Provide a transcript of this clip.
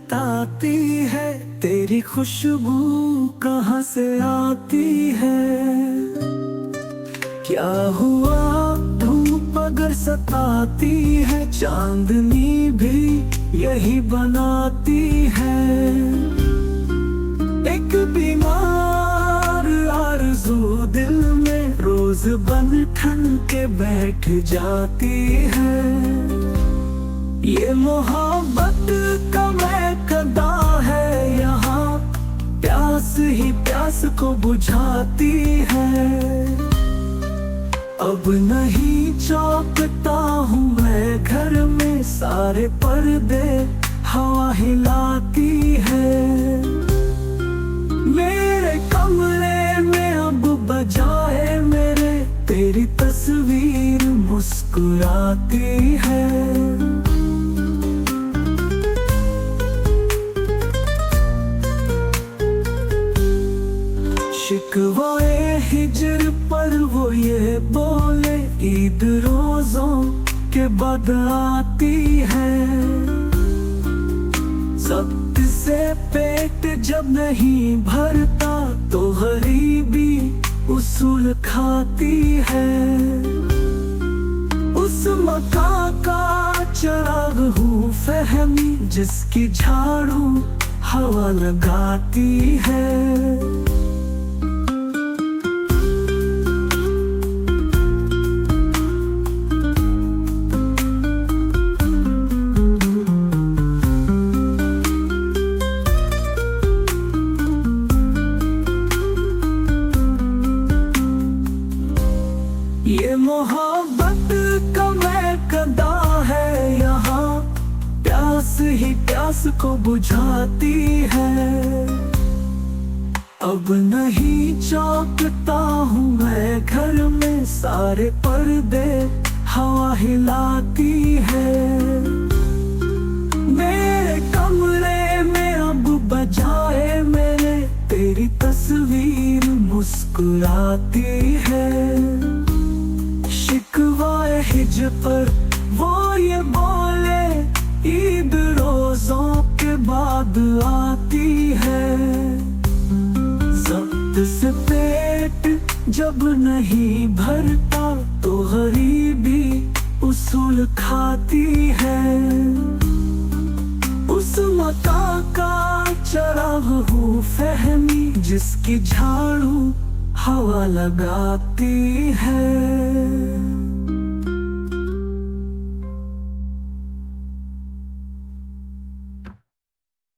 बताती है तेरी खुशबू कहाँ से आती है। क्या हुआ धूप अगर सताती है, चांदनी भी यही बनाती है। एक बीमार आरज़ू दिल में रोज बन ठन के बैठ जाती है। ये मोहब्बत का महकदा है यहाँ, प्यास ही प्यास को बुझाती है। अब नहीं चौंकता हूँ मैं घर में, सारे पर्दे हवा हिलाती है। मेरे कमरे में अब बजाए मेरे, तेरी तस्वीर मुस्कुराती है। शिकवाए हिजर पर वो ये बोले, ईद रोजों के बाद आती है। सब्र से पेट जब नहीं भरता तो गरीबी उसूल खाती है। उस मकान का चिराग हूँ फहमी, जिसकी झाड़ू हवा लगाती है। ये मोहब्बत का महकदा है यहाँ, प्यास ही प्यास को बुझाती है। अब नहीं चौंकता हूँ मैं घर में, सारे पर्दे हवा हिलाती है। मेरे कमरे में अब बजाए मेरे, तेरी तस्वीर मुस्कुराती है। शिकवाए हिजर पर वो ये बोले, ईद रोजों के बाद आती है। सब्र से पेट जब नहीं भरता तो गरीबी उसूल खाती है। उस मकान का चिराग हूँ फहमी, जिसकी झाड़ू हवा लगाती है।